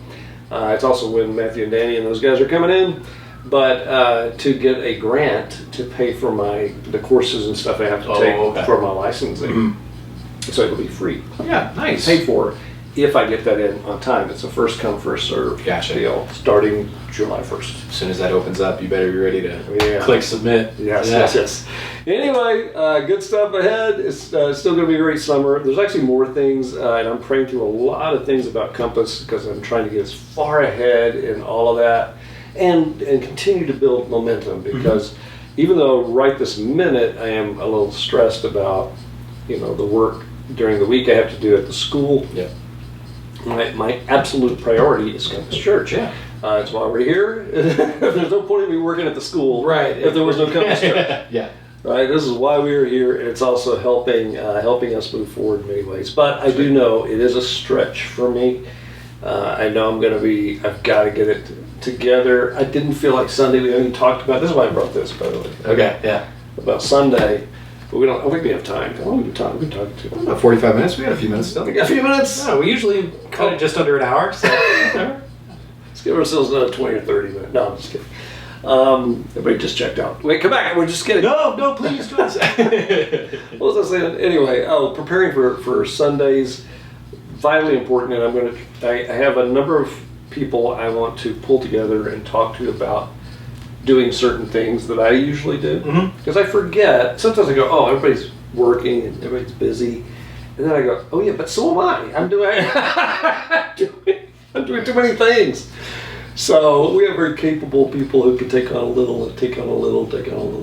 It's also when Matthew and Danny and those guys are coming in, but to get a grant to pay for the courses and stuff I have to take for my licensing, so it'll be free. Yeah. Nice. Paid for if I get that in on time. It's a first come, first served Gotcha. deal starting July 1st. As soon as that opens up, you better be ready to Yeah. click submit. Yes. Anyway, good stuff ahead. It's still going to be a great summer. There's actually more things, and I'm praying through a lot of things about Compass because I'm trying to get as far ahead in all of that and continue to build momentum because even though right this minute I am a little stressed about, the work during the week I have to do at the school. Yeah. My absolute priority is Compass Church. Yeah. It's why we're here. There's no point in me working at the school if there was no Compass Church. Yeah. Right. This is why we are here, and it's also helping us move forward in many ways. But I do know it is a stretch for me. I know I've got to get it together. I didn't feel like Sunday. We haven't talked about this. Is why I brought this, by the way. Okay. Yeah. About Sunday. But I don't think we have time. How long have we been talking to? About 45 minutes. We got a few minutes still. We got a few minutes? No, we usually cut it just under an hour. So. Let's give ourselves another 20 or 30 minutes. No, I'm just kidding. Everybody just checked out. Wait, come back. We're just kidding. No, please do this. What was I saying? Anyway, preparing for Sundays, vitally important. And I have a number of people I want to pull together and talk to about doing certain things that I usually do. Because I forget. Sometimes I go, oh, everybody's working and everybody's busy. And then I go, oh yeah, but so am I. I'm doing too many things. So we have very capable people who can take on a little, take on a little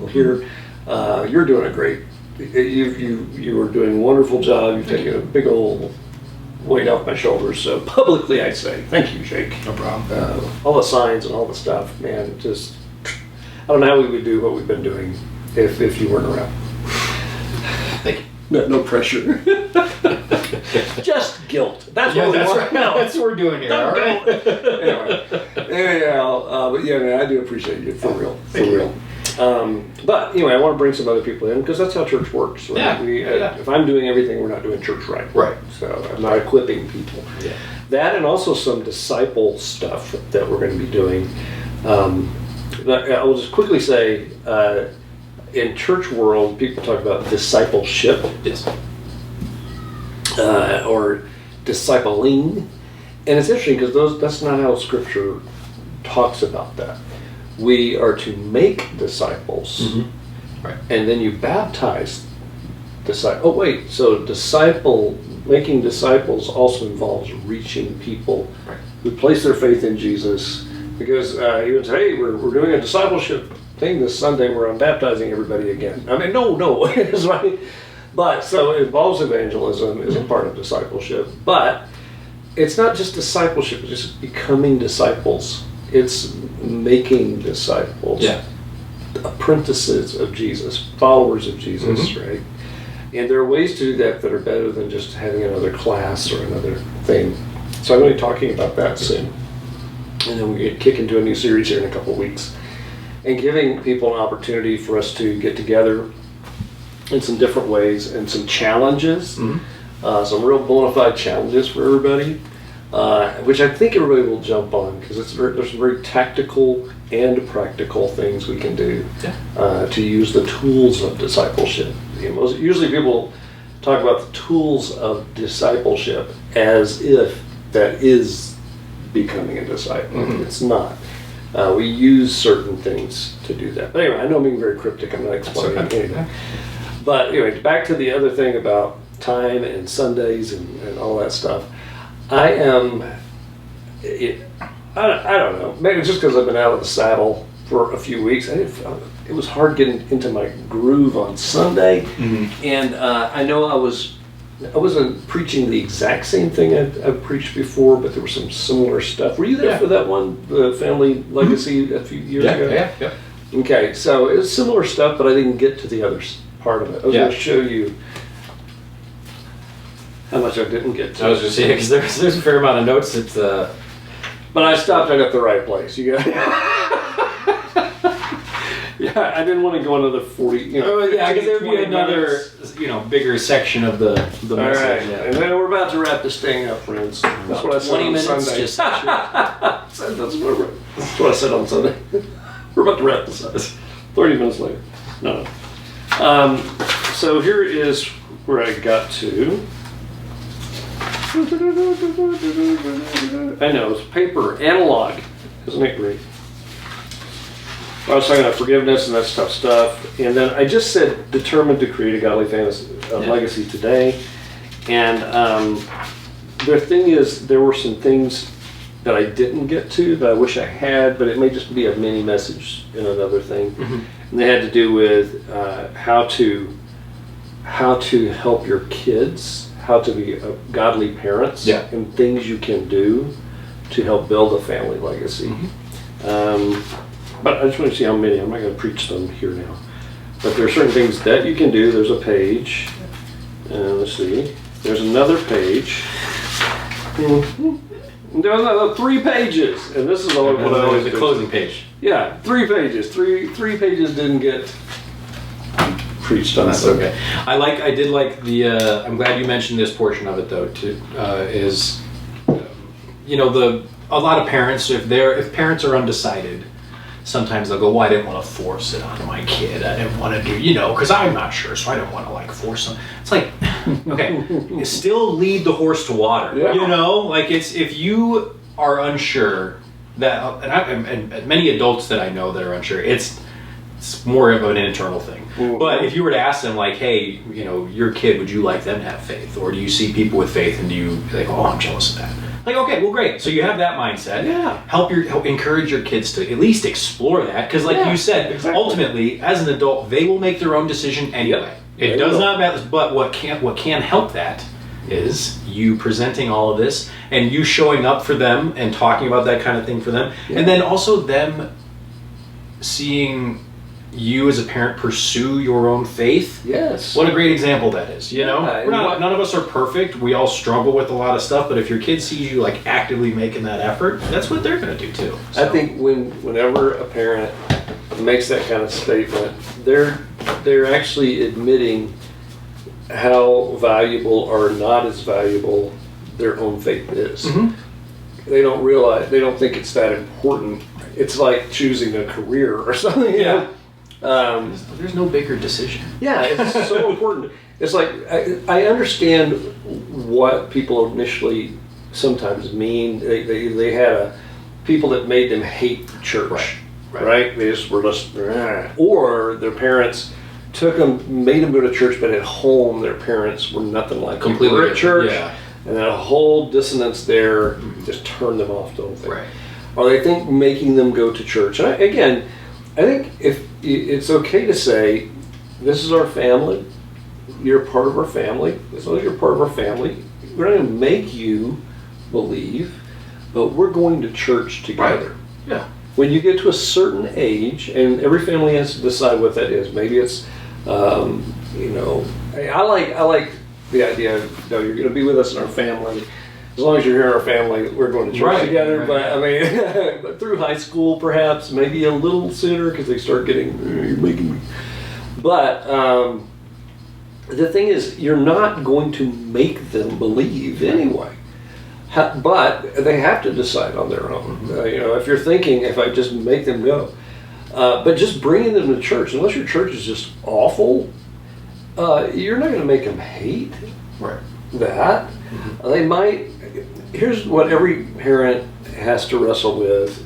here. You're doing a great. You are doing a wonderful job. You've taken a big old weight off my shoulders. So publicly, I say thank you, Jake. No problem. All the signs and all the stuff, man. Just I don't know how we would do what we've been doing if you weren't around. Thank you. No pressure. Just guilt. That's what we that's want. right. That's what we're doing here. All right. But yeah, man, I do appreciate you for real. Thank you. But anyway, I want to bring some other people in because that's how church works. Right? Yeah. If I'm doing everything, we're not doing church right. Right. So I'm not equipping people. Yeah. That and also some disciple stuff that we're going to be doing. I will just quickly say, in church world, people talk about discipleship. Yes. Or discipling, and it's interesting because that's not how Scripture talks about that. We are to make disciples, Right. and then you baptize disciples. Oh wait, so making disciples also involves reaching people Right. who place their faith in Jesus. Because he would say, hey, we're doing a discipleship thing this Sunday where I'm baptizing everybody again. I mean, no, it's right. But so it involves evangelism is a part of discipleship. But it's not just discipleship, it's just becoming disciples. It's making disciples. Yeah. Apprentices of Jesus, followers of Jesus, right? And there are ways to do that are better than just having another class or another thing. So I'm going to be talking about that soon. And then we kick into a new series here in a couple of weeks. And giving people an opportunity for us to get together in some different ways and some challenges, some real bona fide challenges for everybody, which I think everybody will jump on because there's some very tactical and practical things we can do to use the tools of discipleship. Usually people talk about the tools of discipleship as if that is becoming a disciple. It's not. We use certain things to do that. But anyway, I know I'm being very cryptic. I'm not explaining anything. But anyway, back to the other thing about time and Sundays and all that stuff. I don't know. Maybe it's just because I've been out of the saddle for a few weeks. It was hard getting into my groove on Sunday. And I know I wasn't preaching the exact same thing I've preached before, but there was some similar stuff. Were you there for that one, the family legacy a few years ago? Yeah. Okay, so it was similar stuff, but I didn't get to the other part of it. I was going to show you how much I didn't get to. I was just saying because there's a fair amount of notes. It's but I stopped right at the right place. You got. Yeah, I didn't want to go another 40. because there would be another, bigger section of the message. All right, and then we're about to wrap this thing up, friends. That's what I said 20 on minutes. Sunday. Just That's what I said on Sunday. We're about to wrap this up. 30 minutes later. No. So here is where I got to. I know, it's paper, analog. Isn't it great? I was talking about forgiveness and that's tough stuff. And then I just said determined to create a godly legacy today. And the thing is, there were some things that I didn't get to that I wish I had, but it may just be a mini message in another thing. And they had to do with how to help your kids, how to be godly parents, and things you can do to help build a family legacy. But I just want to see how many. I'm not going to preach them here now. But there are certain things that you can do. There's a page. Let's see. There's another page. There's another 3 pages. And this is all what I always the do. closing page. Yeah, 3 pages. Three pages didn't get preached on That's Sunday. okay. I did like the. I'm glad you mentioned this portion of it though. Is a lot of parents, if parents are undecided, sometimes they'll go, well, I didn't want to force it on my kid. I didn't want to do, because I'm not sure, so I don't want to like force them. It's like, okay, you still lead the horse to water. Yeah. If you are unsure that, and many adults that I know that are unsure, it's more of an internal thing. Mm-hmm. But if you were to ask them like, hey, your kid, would you like them to have faith? Or do you see people with faith and do you like, oh, I'm jealous of that? Like, okay, well, great. So you have that mindset. Yeah. Help encourage your kids to at least explore that. Because like you said, exactly. Ultimately, as an adult, they will make their own decision anyway. It does not matter. But what can help that is you presenting all of this and you showing up for them and talking about that kind of thing for them. Yeah. And then also them seeing you as a parent pursue your own faith. Yes. What a great example that is. None of us are perfect. We all struggle with a lot of stuff, but if your kid sees you like actively making that effort, that's what they're going to do too. So. I think whenever a parent makes that kind of statement, they're actually admitting how valuable or not as valuable their own faith is. Mm-hmm. They don't think it's that important. It's like choosing a career or something. There's no bigger decision. Yeah, it's so important. It's like I understand what people initially sometimes mean. They had people that made them hate church, right? They just were just, or their parents made them go to church, but at home their parents were nothing like completely at church, and that whole dissonance there just turned them off the whole thing. Right. Or they think making them go to church. And I think if it's okay to say, this is our family, you're part of our family, as long as you're part of our family, we're not going to make you believe, but we're going to church together. Right. Yeah. When you get to a certain age, and every family has to decide what that is. Maybe it's, I like the idea of, you're going to be with us in our family. As long as you're here in our family, we're going to church together. Right. But I mean, but through high school, perhaps, maybe a little sooner because they start getting, you're making me. But the thing is, you're not going to make them believe anyway. But they have to decide on their own. If you're thinking, if I just make them go, but just bringing them to church, unless your church is just awful, you're not going to make them hate that. Mm-hmm. They might. Here's what every parent has to wrestle with: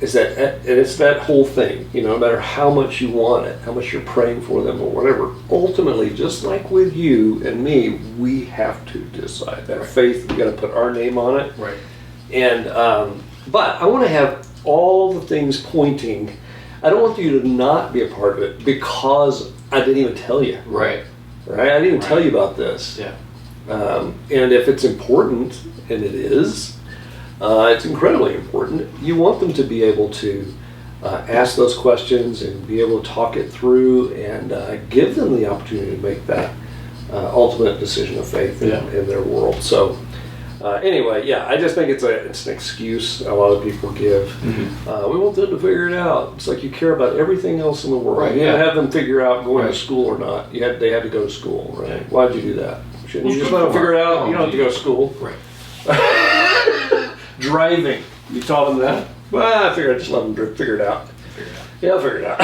is that, and it's that whole thing. No matter how much you want it, how much you're praying for them, or whatever. Ultimately, just like with you and me, we have to decide that faith. We got to put our name on it. Right. And but I want to have all the things pointing. I don't want you to not be a part of it because I didn't even tell you. Right. Right. I didn't even tell you about this. Yeah. And if it's important, and it is, it's incredibly important. You want them to be able to ask those questions and be able to talk it through and give them the opportunity to make that ultimate decision of faith in their world. So anyway, I just think it's an excuse a lot of people give. Mm-hmm. We want them to figure it out. It's like you care about everything else in the world. Right, you didn't have them figure out going to school or not. They had to go to school, right? Why'd you do that? Shouldn't you just let them figure it out? You don't have to go to school. Right. Driving. You taught them that? Well, I figured I'd just let them figure it out. Yeah, I'll figure it out.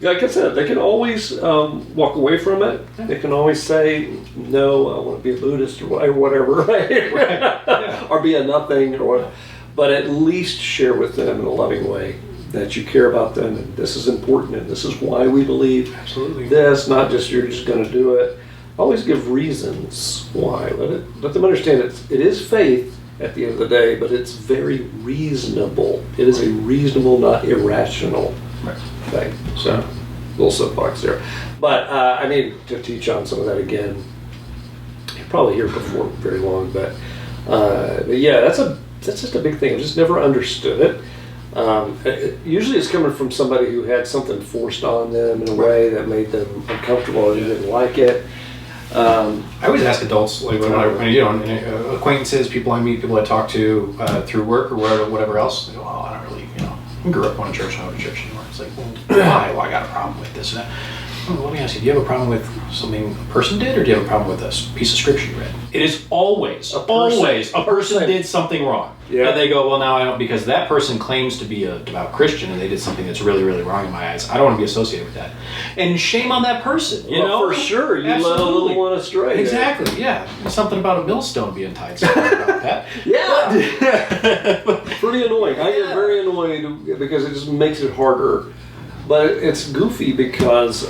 Like I said, they can always walk away from it. They can always say, no, I want to be a Buddhist or whatever, right? Yeah. Or be a nothing or whatever. But at least share with them in a loving way that you care about them and this is important and this is why we believe this, not just you're just going to do it. Always give reasons why. Let them understand it is faith at the end of the day, but it's very reasonable. It is a reasonable, not irrational thing. So, little soapbox there. But I need to teach on some of that again. You'll probably hear it before very long, but yeah, that's just a big thing. I've just never understood it. Usually it's coming from somebody who had something forced on them in a way that made them uncomfortable or they didn't like it. I always ask adults, like when acquaintances, people I meet, people I talk to through work or whatever else. They go, "Oh, I don't really, I grew up going to church, I don't go to church anymore. It's like, why? Well, I got a problem with this and that. Well, let me ask you, do you have a problem with something a person did, or do you have a problem with a piece of scripture you read? It is always a person did something wrong. Yeah. And they go, well, now I don't, because that person claims to be a devout Christian and they did something that's really, really wrong in my eyes. I don't want to be associated with that. And shame on that person, you know? For sure, you let a Absolutely. little one astray. Exactly, yeah. Something about a millstone being tied something about that. Yeah. Pretty annoying. I get very annoyed because it just makes it harder. But it's goofy because,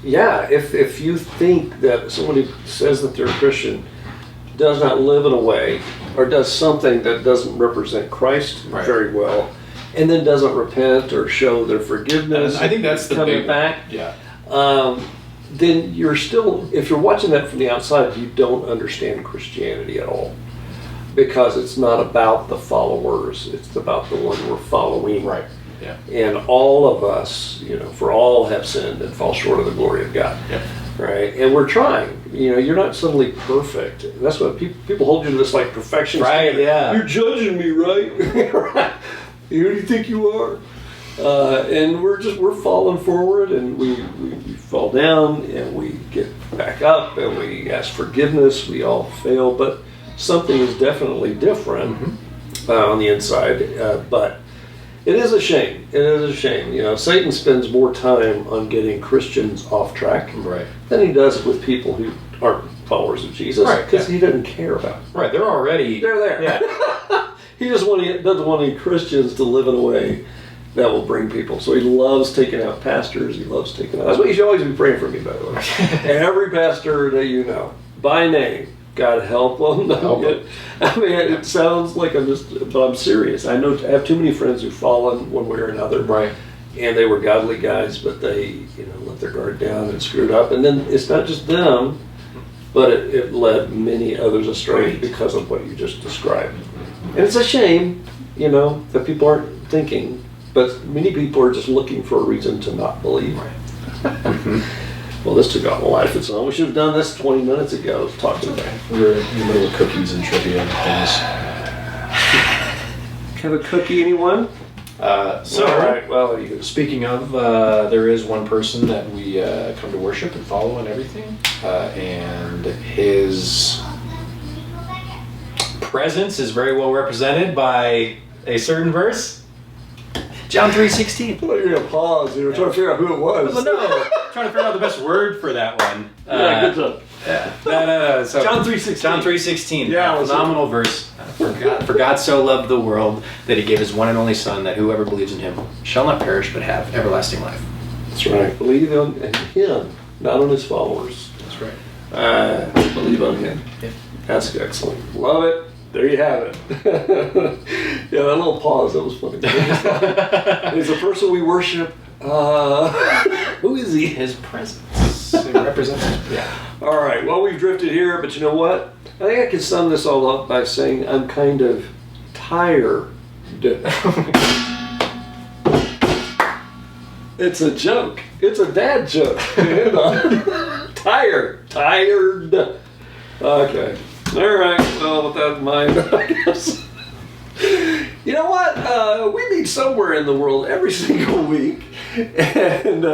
if you think that somebody who says that they're a Christian does not live in a way or does something that doesn't represent Christ very well, and then doesn't repent or show their forgiveness, I think that's the coming big back, yeah. then you're still, if you're watching that from the outside, you don't understand Christianity at all. Because it's not about the followers, it's about the one we're following. Right. Yeah. And all of us, for all have sinned and fall short of the glory of God. Yeah. Right? And we're trying. You're not suddenly perfect. That's what people hold you to this like perfection Right, standard. yeah. You're judging me, right? Right. Who do you think you are? And we're falling forward, and we fall down, and we get back up, and we ask forgiveness. We all fail, but something is definitely different on the inside. But it is a shame. It is a shame. Satan spends more time on getting Christians off track than he does with people who aren't followers of Jesus, because he doesn't care about them. Right, they're already... They're there. Yeah. He just doesn't want any Christians to live in a way that will bring people. So he loves taking out pastors. He loves taking out... That's why you should always be praying for me, by the way. Every pastor that you know, by name, God help them. I mean, it sounds like I'm just... But I'm serious. I have too many friends who've fallen one way or another. Right. And they were godly guys, but they, let their guard down and screwed up. And then it's not just them, but it led many others astray because of what you just described. And it's a shame, that people aren't thinking, but many people are just looking for a reason to not believe. Well, this took off a life of its own. We should have done this 20 minutes ago, talking about it. We're in the middle of cookies and trivia and things. Have a cookie, anyone? So, all right, well, you can speaking of, there is one person that we come to worship and follow and everything, and his presence is very well represented by a certain verse. John 3:16. I thought you were going to pause. You were trying to figure out who it was. Well, no, trying to figure out the best word for that one. Yeah, good job. No. So, John 3:16. John 3:16. Yeah, phenomenal verse. For God so loved the world that he gave his one and only Son, that whoever believes in him shall not perish but have everlasting life. That's right. Believe in him, not on his followers. That's right. Believe on him. Yeah. That's excellent. Love it. There you have it. Yeah, that little pause, that was funny. He's the person we worship. Who is he? His presence. It represents him. Yeah. All right, well, we've drifted here, but you know what? I think I can sum this all up by saying I'm kind of tired. It's a joke. It's a dad joke. Tired. Okay. All right. Well, with that in mind, I guess. You know what? We meet somewhere in the world every single week. And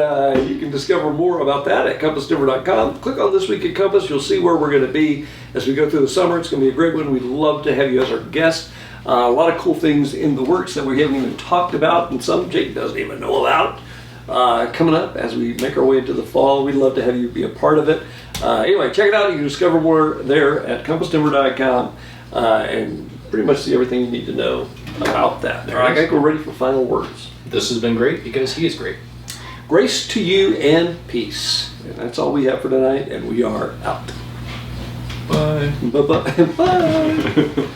you can discover more about that at compassdenver.com. Click on This Week at Compass. You'll see where we're going to be as we go through the summer. It's going to be a great one. We'd love to have you as our guest. A lot of cool things in the works that we haven't even talked about, and some Jake doesn't even know about. Coming up as we make our way into the fall. We'd love to have you be a part of it. Anyway, check it out. You can discover more there at compassdenver.com and pretty much see everything you need to know about that. All right, I think we're ready for final words. This has been great because he is great. Grace to you and peace. And that's all we have for tonight, and we are out. Bye. Bye-bye. Bye.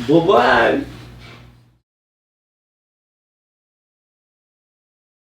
Bye-bye.